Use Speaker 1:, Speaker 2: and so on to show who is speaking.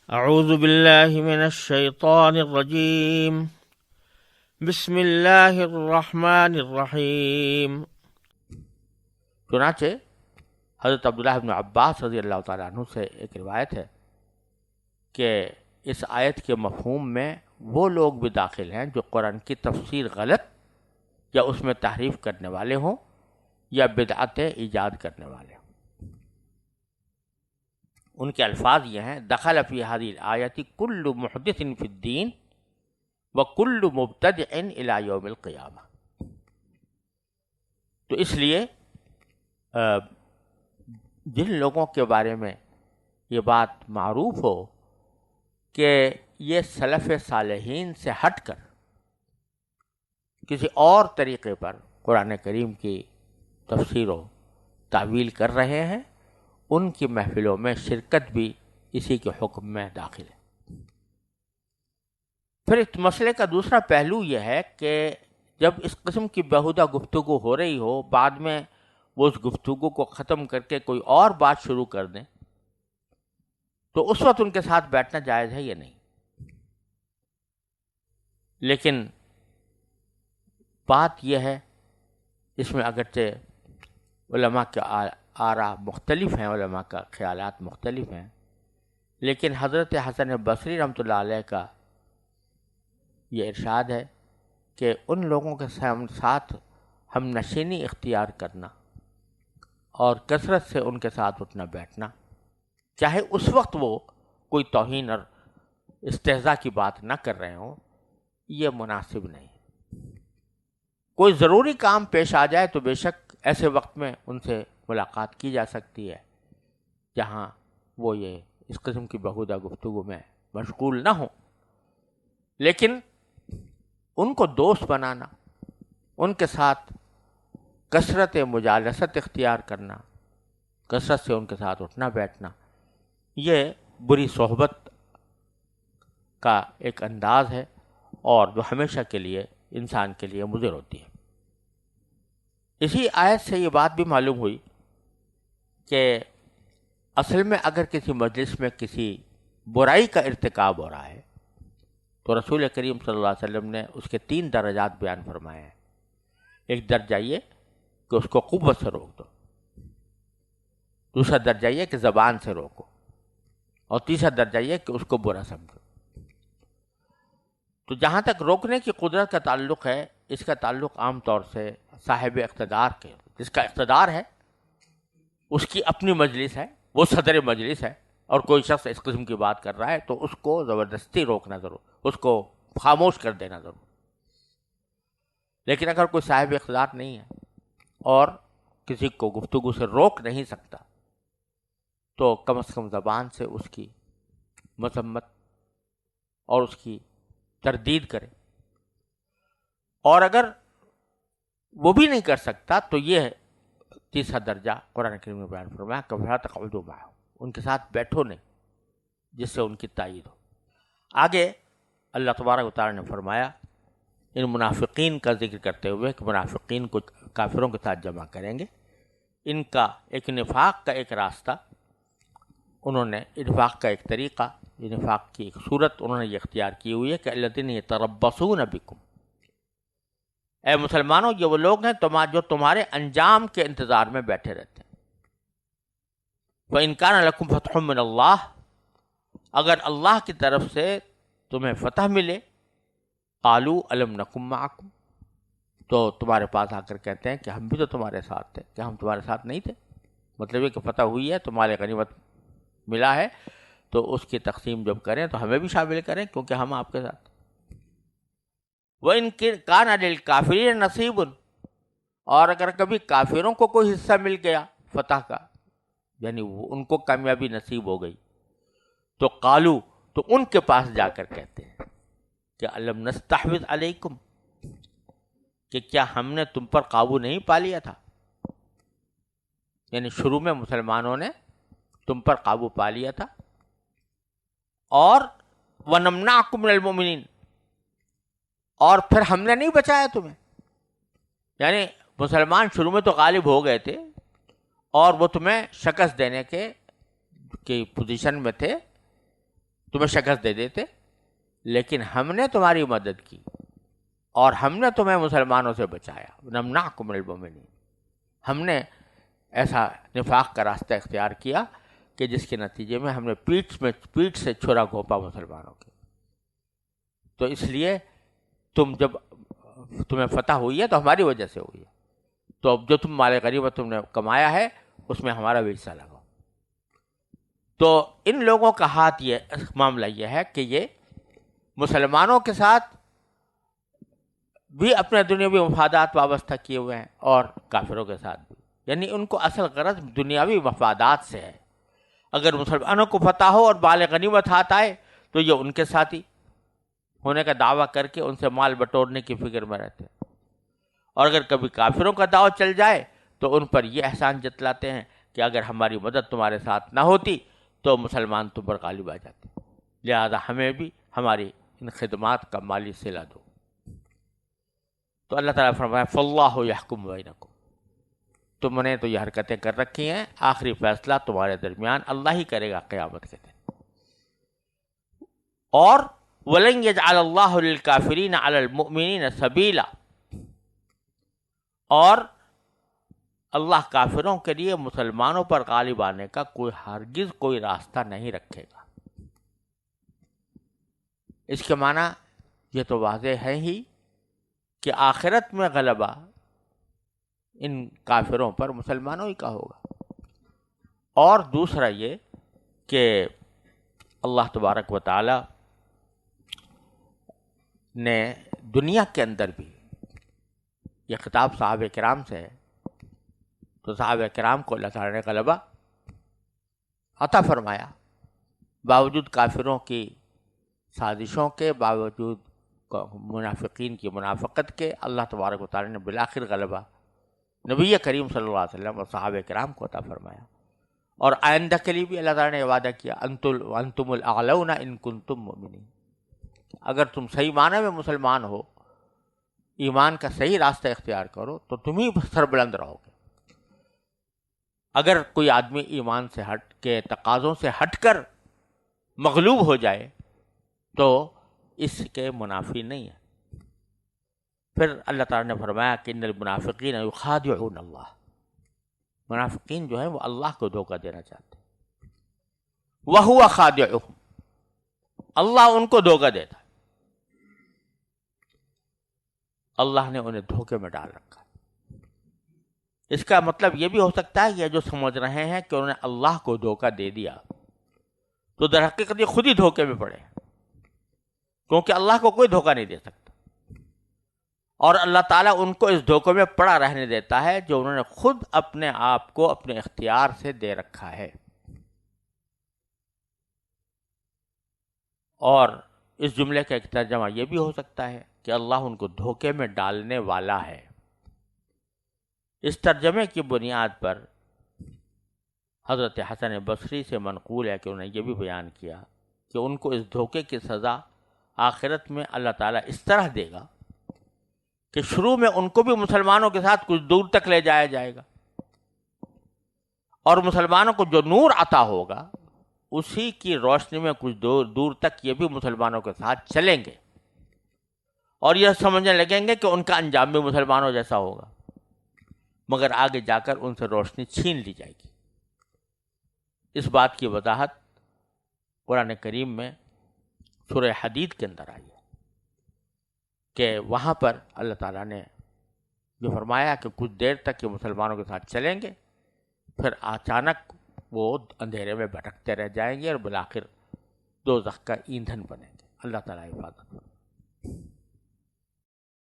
Speaker 1: اعوذ باللہ من الشیطان الرجیم بسم اللہ الرحمن الرحیم۔ چنانچہ حضرت عبداللہ بن عباس رضی اللہ تعالیٰ عنہ سے ایک روایت ہے کہ اس آیت کے مفہوم میں وہ لوگ بھی داخل ہیں جو قرآن کی تفسیر غلط یا اس میں تحریف کرنے والے ہوں یا بدعتیں ایجاد کرنے والے ہوں۔ ان کے الفاظ یہ ہیں: دخل فی هذه الآیت کل محدث فی الدین وکل مبتدع الی یوم القیامہ۔ تو اس لیے جن لوگوں کے بارے میں یہ بات معروف ہو کہ یہ سلف صالحین سے ہٹ کر کسی اور طریقے پر قرآن کریم کی تفسیر و تعویل کر رہے ہیں، ان کی محفلوں میں شرکت بھی اسی کے حکم میں داخل ہے۔ پھر اس مسئلے کا دوسرا پہلو یہ ہے کہ جب اس قسم کی بیہودہ گفتگو ہو رہی ہو، بعد میں وہ اس گفتگو کو ختم کر کے کوئی اور بات شروع کر دیں، تو اس وقت ان کے ساتھ بیٹھنا جائز ہے یا نہیں۔ لیکن بات یہ ہے، اس میں اگرچہ علماء کے آراء مختلف ہیں، علماء کا خیالات مختلف ہیں، لیکن حضرت حسن بصری رحمۃ اللہ علیہ کا یہ ارشاد ہے کہ ان لوگوں کے ساتھ ہم نشینی اختیار کرنا اور کثرت سے ان کے ساتھ اٹھنا بیٹھنا، چاہے اس وقت وہ کوئی توہین اور استہزاء کی بات نہ کر رہے ہوں، یہ مناسب نہیں۔ کوئی ضروری کام پیش آ جائے تو بے شک ایسے وقت میں ان سے ملاقات کی جا سکتی ہے جہاں وہ یہ اس قسم کی بیہودہ گفتگو میں مشغول نہ ہوں، لیکن ان کو دوست بنانا، ان کے ساتھ کثرت مجالست اختیار کرنا، کثرت سے ان کے ساتھ اٹھنا بیٹھنا، یہ بری صحبت کا ایک انداز ہے اور جو ہمیشہ کے لیے انسان کے لیے مضر ہوتی ہے۔ اسی آیت سے یہ بات بھی معلوم ہوئی کہ اصل میں اگر کسی مجلس میں کسی برائی کا ارتکاب ہو رہا ہے تو رسول کریم صلی اللہ علیہ وسلم نے اس کے 3 درجات بیان فرمائے ہیں۔ ایک درجہ یہ کہ اس کو قوت سے روک دو، دوسرا درجہ یہ کہ زبان سے روکو، اور تیسرا درجہ یہ کہ اس کو برا سمجھو۔ تو جہاں تک روکنے کی قدرت کا تعلق ہے، اس کا تعلق عام طور سے صاحب اقتدار کے، جس کا اقتدار ہے، اس کی اپنی مجلس ہے، وہ صدر مجلس ہے، اور کوئی شخص اس قسم کی بات کر رہا ہے تو اس کو زبردستی روکنا ضرور، اس کو خاموش کر دینا ضرور۔ لیکن اگر کوئی صاحب اقتدار نہیں ہے اور کسی کو گفتگو سے روک نہیں سکتا تو کم از کم زبان سے اس کی مذمت اور اس کی تردید کرے، اور اگر وہ بھی نہیں کر سکتا تو یہ تیسرا درجہ قرآن کریم نے بیان فرمایا کہ فَلَا تَقْعُدُوا مَعَهُمْ، ان کے ساتھ بیٹھو نہیں جس سے ان کی تائید ہو۔ آگے اللہ تبارک و تعالیٰ نے فرمایا ان منافقین کا ذکر کرتے ہوئے کہ منافقین کو کافروں کے ساتھ جمع کریں گے، ان کا ایک نفاق کا ایک راستہ، انہوں نے نفاق کا ایک طریقہ، نفاق کی ایک صورت انہوں نے یہ اختیار کی ہوئی ہے کہ الذین یتربصون بکم، اے مسلمانوں یہ وہ لوگ ہیں جو تمہارے انجام کے انتظار میں بیٹھے رہتے ہیں۔ وَإِن كَانَ لَكُمْ فَتْحٌ مِّنَ اللَّهِ، اگر اللہ کی طرف سے تمہیں فتح ملے، قَالُوا أَلَمْ نَكُن مَّعَكُمْ، تو تمہارے پاس آ کر کہتے ہیں کہ ہم بھی تو تمہارے ساتھ تھے، کہ ہم تمہارے ساتھ نہیں تھے؟ مطلب یہ کہ فتح ہوئی ہے، تمہارے غنیمت ملا ہے، تو اس کی تقسیم جب کریں تو ہمیں بھی شامل کریں کیونکہ ہم آپ کے ساتھ۔ وَإِن كَانَ لِلْكَافِرِينَ نَصِيبٌ، اور اگر کبھی کافروں کو کوئی حصہ مل گیا فتح کا، یعنی ان کو کامیابی نصیب ہو گئی، تو قالو، تو ان کے پاس جا کر کہتے ہیں کہ الم نستحوذ علیکم، کہ کیا ہم نے تم پر قابو نہیں پا لیا تھا؟ یعنی شروع میں مسلمانوں نے تم پر قابو پا لیا تھا، اور وَنَمْنَعْكُمْ مِنَ الْمُؤْمِنِينَ، اور پھر ہم نے نہیں بچایا تمہیں۔ یعنی مسلمان شروع میں تو غالب ہو گئے تھے اور وہ تمہیں شکست دینے کے پوزیشن میں تھے، تمہیں شکست دے دیتے، لیکن ہم نے تمہاری مدد کی اور ہم نے تمہیں مسلمانوں سے بچایا. نمنعکم من المؤمنین، ہم نے ایسا نفاق کا راستہ اختیار کیا کہ جس کے نتیجے میں ہم نے پیٹھ سے چھرا گھونپا مسلمانوں کے. تو اس لیے جب تمہیں فتح ہوئی ہے تو ہماری وجہ سے ہوئی ہے، تو اب جو تم مال غنیمت تم نے کمایا ہے اس میں ہمارا بھی حصہ لگاؤ. تو ان لوگوں کا ہاتھ یہ معاملہ یہ ہے کہ یہ مسلمانوں کے ساتھ بھی اپنے دنیاوی مفادات وابستہ کیے ہوئے ہیں اور کافروں کے ساتھ بھی، یعنی ان کو اصل غرض دنیاوی مفادات سے ہے. اگر مسلمانوں کو فتح ہو اور مال غنیمت ہاتھ آئے تو یہ ان کے ساتھی ہونے کا دعویٰ کر کے ان سے مال بٹورنے کی فکر میں رہتے ہیں، اور اگر کبھی کافروں کا داؤ چل جائے تو ان پر یہ احسان جتلاتے ہیں کہ اگر ہماری مدد تمہارے ساتھ نہ ہوتی تو مسلمان تم پر غالب آ جاتے، لہذا ہمیں بھی ہماری ان خدمات کا مالی صلہ دو. تو اللہ تعالیٰ فرمایا فاللہ یحکم بینکم، تم نے تو یہ حرکتیں کر رکھی ہیں، آخری فیصلہ تمہارے درمیان اللہ ہی کرے گا قیامت کے دن. اور وَلَن يَجْعَلَ اللَّهُ لِلْكَافِرِينَ عَلَى الْمُؤْمِنِينَ سَبِيلًا، اور اللہ کافروں کے لیے مسلمانوں پر غالب آنے کا ہرگز کوئی راستہ نہیں رکھے گا. اس کے معنی یہ تو واضح ہے ہی کہ آخرت میں غلبہ ان کافروں پر مسلمانوں ہی کا ہوگا. اور دوسرا یہ کہ اللہ تبارک و تعالی نے دنیا کے اندر بھی، یہ خطاب صحابہ کرام سے ہے، تو صحابہ کرام کو اللہ تعالی نے غلبہ عطا فرمایا، باوجود کافروں کی سازشوں کے، باوجود منافقین کی منافقت کے، اللہ تبارک و تعالی نے بالآخر غلبہ نبی کریم صلی اللہ علیہ وسلم اور صحابہ کرام کو عطا فرمایا. اور آئندہ کے لیے بھی اللہ تعالی نے وعدہ کیا انتم الاعلون ان کنتم مؤمنین، اگر تم صحیح معنی میں مسلمان ہو، ایمان کا صحیح راستہ اختیار کرو تو تم ہی سربلند رہو گے. اگر کوئی آدمی ایمان سے ہٹ کے تقاضوں سے ہٹ کر مغلوب ہو جائے تو اس کے منافی نہیں ہے. پھر اللہ تعالیٰ نے فرمایا کہ ان المنافقین یخادعون اللہ، منافقین جو ہیں وہ اللہ کو دھوکہ دینا چاہتے ہیں. وہو خادعہم، اللہ ان کو دھوکہ دیتا ہے، اللہ نے انہیں دھوکے میں ڈال رکھا ہے. اس کا مطلب یہ بھی ہو سکتا ہے یہ جو سمجھ رہے ہیں کہ انہوں نے اللہ کو دھوکہ دے دیا تو در حقیقت یہ خود ہی دھوکے میں پڑے، کیونکہ اللہ کو کوئی دھوکہ نہیں دے سکتا، اور اللہ تعالیٰ ان کو اس دھوکے میں پڑا رہنے دیتا ہے جو انہوں نے خود اپنے آپ کو اپنے اختیار سے دے رکھا ہے. اور اس جملے کا ایک ترجمہ یہ بھی ہو سکتا ہے کہ اللہ ان کو دھوکے میں ڈالنے والا ہے. اس ترجمے کی بنیاد پر حضرت حسن بصری سے منقول ہے کہ انہوں نے یہ بھی بیان کیا کہ ان کو اس دھوکے کی سزا آخرت میں اللہ تعالیٰ اس طرح دے گا کہ شروع میں ان کو بھی مسلمانوں کے ساتھ کچھ دور تک لے جایا جائے گا، اور مسلمانوں کو جو نور عطا ہوگا اسی کی روشنی میں کچھ دور تک یہ بھی مسلمانوں کے ساتھ چلیں گے، اور یہ سمجھنے لگیں گے کہ ان کا انجام بھی مسلمانوں جیسا ہوگا، مگر آگے جا کر ان سے روشنی چھین لی جائے گی. اس بات کی وضاحت قرآن کریم میں سورہ حدید کے اندر آئی ہے کہ وہاں پر اللہ تعالیٰ نے جو فرمایا کہ کچھ دیر تک یہ مسلمانوں کے ساتھ چلیں گے، پھر اچانک وہ اندھیرے میں بھٹکتے رہ جائیں گے اور بالآخر دوزخ کا ایندھن بنیں گے. اللہ تعالیٰ حفاظت کرے.